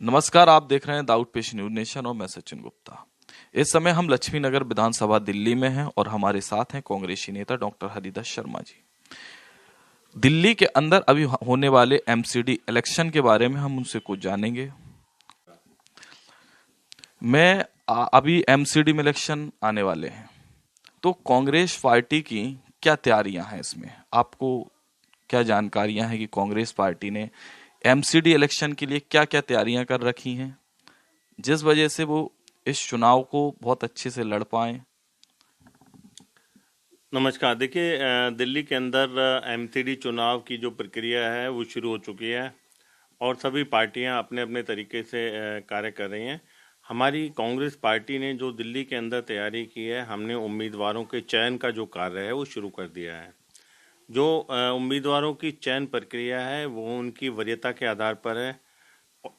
नमस्कार, आप देख रहे हैं दाऊद पेश न्यूज नेशन और मैं सचिन गुप्ता। इस समय हम लक्ष्मी नगर विधानसभा दिल्ली में हैं और हमारे साथ हैं कांग्रेसी नेता डॉक्टर हरिदास शर्मा जी। दिल्ली के अंदर अभी होने वाले एमसीडी इलेक्शन के बारे में हम उनसे कुछ जानेंगे। अभी एमसीडी में इलेक्शन आने वाले हैं, तो कांग्रेस पार्टी की क्या तैयारियां हैं इसमें? आपको क्या जानकारियां हैं कि कांग्रेस पार्टी ने एमसीडी इलेक्शन के लिए क्या क्या तैयारियां कर रखी हैं, जिस वजह से वो इस चुनाव को बहुत अच्छे से लड़ पाए? नमस्कार। देखिए, दिल्ली के अंदर एमसीडी चुनाव की जो प्रक्रिया है वो शुरू हो चुकी है और सभी पार्टियां अपने अपने तरीके से कार्य कर रही हैं। हमारी कांग्रेस पार्टी ने जो दिल्ली के अंदर तैयारी की है, हमने उम्मीदवारों के चयन का जो कार्य है वो शुरू कर दिया है। जो उम्मीदवारों की चयन प्रक्रिया है वो उनकी वरीयता के आधार पर है।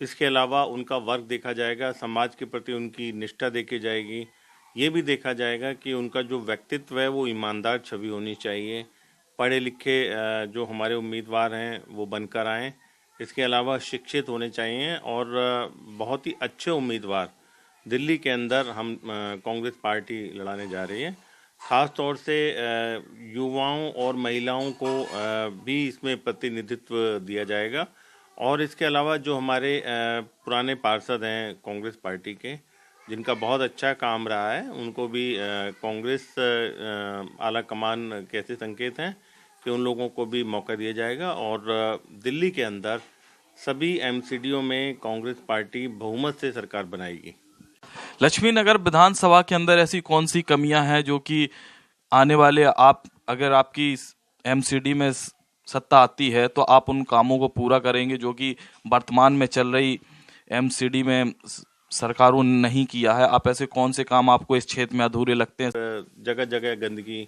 इसके अलावा उनका वर्क देखा जाएगा, समाज के प्रति उनकी निष्ठा देखी जाएगी। ये भी देखा जाएगा कि उनका जो व्यक्तित्व है वो ईमानदार छवि होनी चाहिए। पढ़े लिखे जो हमारे उम्मीदवार हैं वो बनकर आएँ। इसके अलावा शिक्षित होने चाहिए और बहुत ही अच्छे उम्मीदवार दिल्ली के अंदर हम कांग्रेस पार्टी लड़ाने जा रही है। ख़ास तौर से युवाओं और महिलाओं को भी इसमें प्रतिनिधित्व दिया जाएगा। और इसके अलावा जो हमारे पुराने पार्षद हैं कांग्रेस पार्टी के, जिनका बहुत अच्छा काम रहा है, उनको भी कांग्रेस आला कमान के ऐसे संकेत हैं कि उन लोगों को भी मौका दिया जाएगा और दिल्ली के अंदर सभी एमसीडीओ में कांग्रेस पार्टी बहुमत से सरकार बनाएगी। लक्ष्मी नगर विधानसभा के अंदर ऐसी कौन सी कमियां हैं जो कि आने वाले अगर आपकी एमसीडी में सत्ता आती है तो आप उन कामों को पूरा करेंगे जो कि वर्तमान में चल रही एमसीडी में सरकारों ने नहीं किया है? आप ऐसे कौन से काम आपको इस क्षेत्र में अधूरे लगते हैं? जगह जगह गंदगी,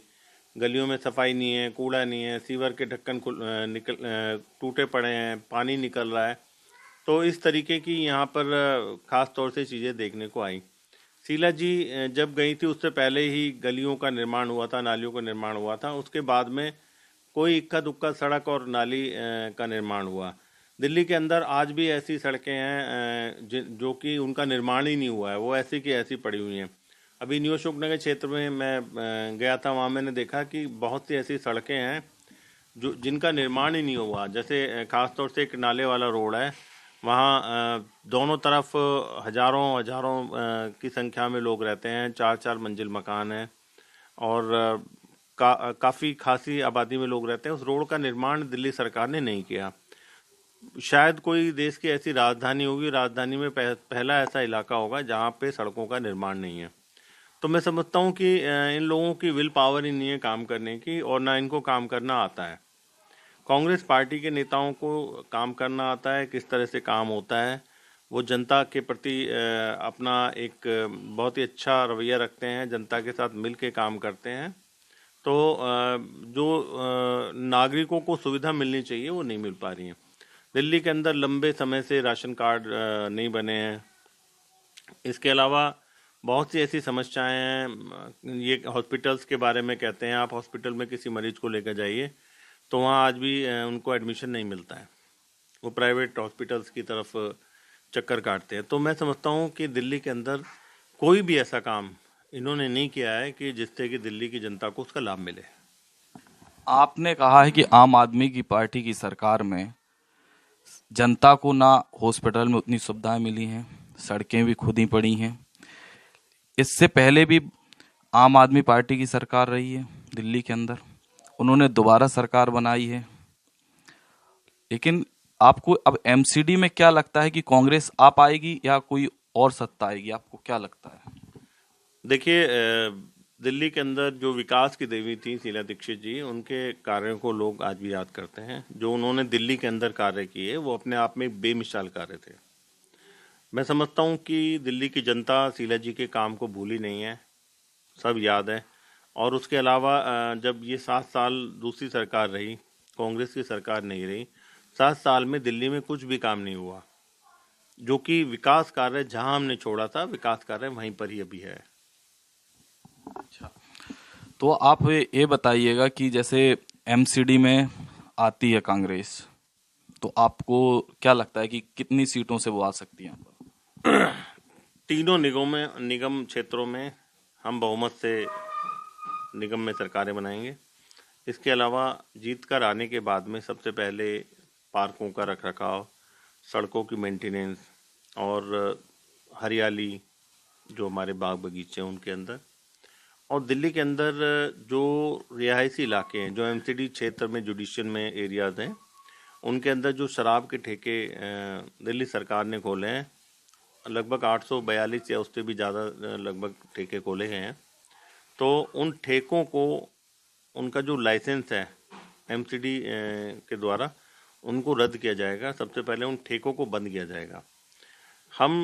गलियों में सफाई नहीं है, कूड़ा नहीं है, सीवर के ढक्कन टूटे पड़े हैं, पानी निकल रहा है। तो इस तरीके की यहाँ पर ख़ास तौर से चीज़ें देखने को आई। शीला जी जब गई थी उससे पहले ही गलियों का निर्माण हुआ था, नालियों का निर्माण हुआ था। उसके बाद में कोई इक्का दुक्का सड़क और नाली का निर्माण हुआ। दिल्ली के अंदर आज भी ऐसी सड़कें हैं जो कि उनका निर्माण ही नहीं हुआ है, वो ऐसी की ऐसी पड़ी हुई हैं। अभी न्यू अशोक नगर क्षेत्र में मैं गया था, वहाँ मैंने देखा कि बहुत सी ऐसी सड़कें हैं जो जिनका निर्माण ही नहीं हुआ। जैसे ख़ास तौर से एक नाले वाला रोड है, वहाँ दोनों तरफ हजारों हजारों की संख्या में लोग रहते हैं, 4-4 मंजिल मकान हैं और काफ़ी खासी आबादी में लोग रहते हैं। उस रोड का निर्माण दिल्ली सरकार ने नहीं किया। शायद कोई देश की ऐसी राजधानी होगी, राजधानी में पहला ऐसा इलाका होगा जहाँ पे सड़कों का निर्माण नहीं है। तो मैं समझता हूँ कि इन लोगों की विल पावर ही नहीं है काम करने की और ना इनको काम करना आता है। कांग्रेस पार्टी के नेताओं को काम करना आता है, किस तरह से काम होता है। वो जनता के प्रति अपना एक बहुत ही अच्छा रवैया रखते हैं, जनता के साथ मिल के काम करते हैं। तो जो नागरिकों को सुविधा मिलनी चाहिए वो नहीं मिल पा रही है। दिल्ली के अंदर लंबे समय से राशन कार्ड नहीं बने हैं। इसके अलावा बहुत सी ऐसी समस्याएं हैं। ये हॉस्पिटल्स के बारे में कहते हैं, आप हॉस्पिटल में किसी मरीज को लेकर जाइए तो वहाँ आज भी उनको एडमिशन नहीं मिलता है, वो प्राइवेट हॉस्पिटल्स की तरफ चक्कर काटते हैं। तो मैं समझता हूँ कि दिल्ली के अंदर कोई भी ऐसा काम इन्होंने नहीं किया है कि जिससे कि दिल्ली की जनता को उसका लाभ मिले। आपने कहा है कि आम आदमी की पार्टी की सरकार में जनता को ना हॉस्पिटल में उतनी सुविधाएं मिली हैं, सड़कें भी खुद ही पड़ी हैं। इससे पहले भी आम आदमी पार्टी की सरकार रही है दिल्ली के अंदर, उन्होंने दोबारा सरकार बनाई है। लेकिन आपको अब एमसीडी में क्या लगता है कि कांग्रेस आ पाएगी या कोई और सत्ता आएगी? आपको क्या लगता है? देखिए, दिल्ली के अंदर जो विकास की देवी थी शीला दीक्षित जी, उनके कार्यों को लोग आज भी याद करते हैं। जो उन्होंने दिल्ली के अंदर कार्य किए वो अपने आप में बेमिसाल कार्य थे। मैं समझता हूँ कि दिल्ली की जनता शीला जी के काम को भूली नहीं है, सब याद है। और उसके अलावा जब ये 7 साल दूसरी सरकार रही, कांग्रेस की सरकार नहीं रही, 7 साल में दिल्ली में कुछ भी काम नहीं हुआ। जो कि विकास कार्य जहां हमने छोड़ा था, विकास कार्य वहीं पर ही अभी है। अच्छा, तो आप ये बताइएगा कि जैसे एमसीडी में आती है कांग्रेस, तो आपको क्या लगता है कि कितनी सीटों से वो आ सकती हैं यहाँ पर? तीनों निगम क्षेत्रों में हम बहुमत से निगम में सरकारें बनाएंगे। इसके अलावा जीत कर आने के बाद में सबसे पहले पार्कों का रखरखाव, सड़कों की मेंटेनेंस और हरियाली, जो हमारे बाग बगीचे हैं उनके अंदर, और दिल्ली के अंदर जो रिहायशी इलाके हैं, जो एमसीडी क्षेत्र में जुडिशियल में एरियाज हैं, उनके अंदर जो शराब के ठेके दिल्ली सरकार ने खोले हैं, लगभग 842 या उससे भी ज़्यादा लगभग ठेके खोले गए हैं। तो उन ठेकों को, उनका जो लाइसेंस है एमसीडी के द्वारा, उनको रद्द किया जाएगा। सबसे पहले उन ठेकों को बंद किया जाएगा। हम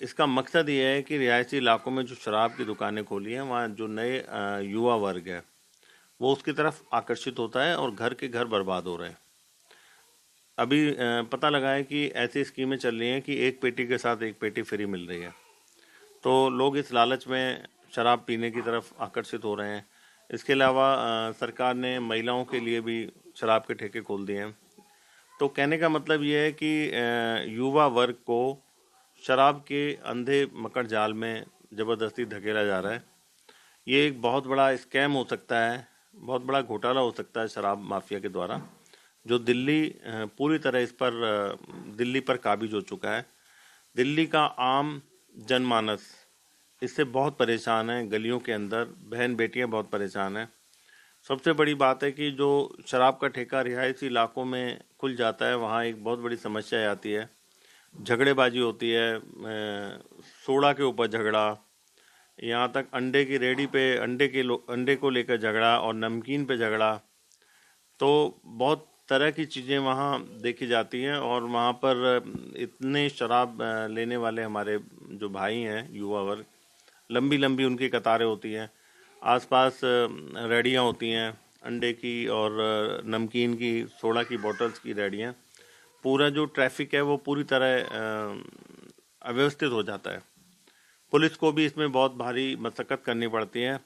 इसका मकसद ये है कि रिहायशी इलाकों में जो शराब की दुकानें खोली हैं, वहाँ जो नए युवा वर्ग है वो उसकी तरफ आकर्षित होता है और घर के घर बर्बाद हो रहे हैं। अभी पता लगा है कि ऐसी स्कीमें चल रही हैं कि एक पेटी के साथ एक पेटी फ्री मिल रही है। तो लोग इस लालच में शराब पीने की तरफ आकर्षित हो रहे हैं। इसके अलावा सरकार ने महिलाओं के लिए भी शराब के ठेके खोल दिए हैं। तो कहने का मतलब ये है कि युवा वर्ग को शराब के अंधे मकड़ जाल में ज़बरदस्ती धकेला जा रहा है। ये एक बहुत बड़ा स्कैम हो सकता है, बहुत बड़ा घोटाला हो सकता है शराब माफिया के द्वारा, जो दिल्ली पूरी तरह इस पर दिल्ली पर काबिज हो चुका है। दिल्ली का आम जनमानस इससे बहुत परेशान है। गलियों के अंदर बहन बेटियां बहुत परेशान हैं। सबसे बड़ी बात है कि जो शराब का ठेका रिहायशी इलाकों में खुल जाता है, वहाँ एक बहुत बड़ी समस्या आती है। झगड़ेबाजी होती है, सोडा के ऊपर झगड़ा, यहाँ तक अंडे की रेडी पे अंडे को लेकर झगड़ा और नमकीन पे झगड़ा। तो बहुत तरह की चीज़ें वहाँ देखी जाती हैं और वहाँ पर इतने शराब लेने वाले हमारे जो भाई हैं, युवा वर्ग, लंबी लंबी उनकी कतारें होती हैं। आसपास रेडियाँ होती हैं अंडे की और नमकीन की, सोडा की बोतल्स की रेडियाँ। पूरा जो ट्रैफिक है वो पूरी तरह अव्यवस्थित हो जाता है। पुलिस को भी इसमें बहुत भारी मशक्कत करनी पड़ती है।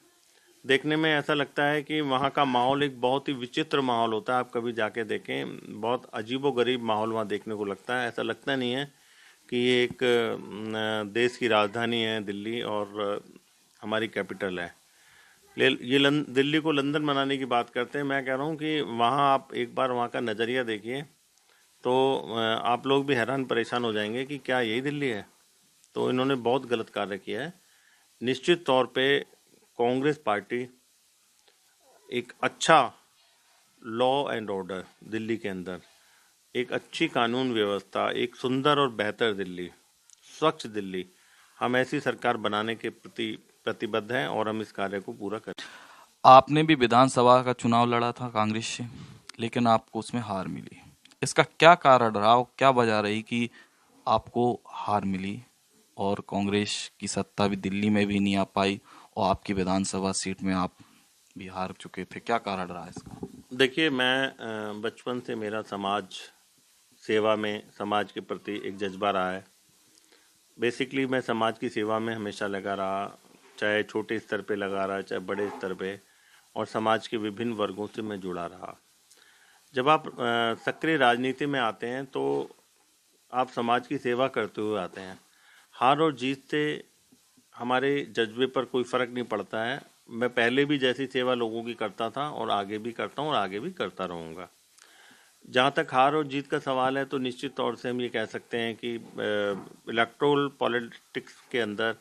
देखने में ऐसा लगता है कि वहाँ का माहौल एक बहुत ही विचित्र माहौल होता है। आप कभी जाके देखें, बहुत अजीबोगरीब माहौल वहाँ देखने को लगता है। ऐसा लगता नहीं है कि ये एक देश की राजधानी है दिल्ली और हमारी कैपिटल है। ये दिल्ली को लंदन बनाने की बात करते हैं। मैं कह रहा हूँ कि वहाँ आप एक बार वहाँ का नज़रिया देखिए तो आप लोग भी हैरान परेशान हो जाएंगे कि क्या यही दिल्ली है। तो इन्होंने बहुत गलत कार्य किया है। निश्चित तौर पे कांग्रेस पार्टी एक अच्छा लॉ एंड ऑर्डर दिल्ली के अंदर, एक अच्छी कानून व्यवस्था, एक सुंदर और बेहतर दिल्ली, स्वच्छ दिल्ली, हम ऐसी सरकार बनाने के प्रति प्रतिबद्ध हैं और हम इस कार्य को पूरा करें। आपने भी विधानसभा का चुनाव लड़ा था कांग्रेस से, लेकिन आपको उसमें हार मिली। इसका क्या कारण रहा और क्या वजह रही कि आपको हार मिली और कांग्रेस की सत्ता भी दिल्ली में भी नहीं आ पाई और आपकी विधानसभा सीट में आप भी हार चुके थे? क्या कारण रहा इसका? देखिए, मैं बचपन से मेरा समाज सेवा में, समाज के प्रति एक जज्बा रहा है। बेसिकली मैं समाज की सेवा में हमेशा लगा रहा, चाहे छोटे स्तर पे लगा रहा, चाहे बड़े स्तर पे, और समाज के विभिन्न वर्गों से मैं जुड़ा रहा। जब आप सक्रिय राजनीति में आते हैं तो आप समाज की सेवा करते हुए आते हैं। हार और जीत से हमारे जज्बे पर कोई फ़र्क नहीं पड़ता है। मैं पहले भी जैसी सेवा लोगों की करता था और आगे भी करता हूँ और आगे भी करता रहूँगा। जहाँ तक हार और जीत का सवाल है तो निश्चित तौर से हम ये कह सकते हैं कि इलेक्टोरल पॉलिटिक्स के अंदर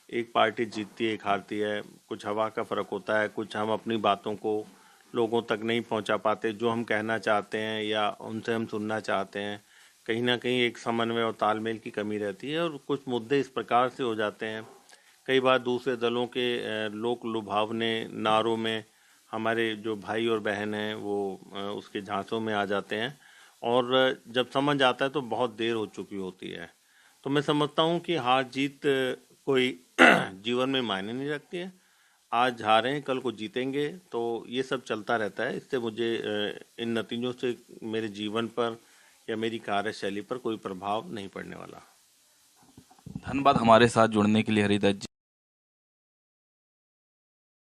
एक पार्टी जीतती है, एक हारती है। कुछ हवा का फ़र्क होता है, कुछ हम अपनी बातों को लोगों तक नहीं पहुंचा पाते, जो हम कहना चाहते हैं या उनसे हम सुनना चाहते हैं। कहीं ना कहीं एक समन्वय और तालमेल की कमी रहती है और कुछ मुद्दे इस प्रकार से हो जाते हैं। कई बार दूसरे दलों के लोक लुभावने नारों में हमारे जो भाई और बहन हैं वो उसके झांसों में आ जाते हैं और जब समझ आता है तो बहुत देर हो चुकी होती है। तो मैं समझता हूँ कि हार जीत कोई जीवन में मायने नहीं रखती है। आज हारें, कल को जीतेंगे, तो ये सब चलता रहता है। इससे मुझे इन नतीजों से मेरे जीवन पर या मेरी कार्यशैली पर कोई प्रभाव नहीं पड़ने वाला। धन्यवाद हमारे साथ जुड़ने के लिए हरिदत्त जी।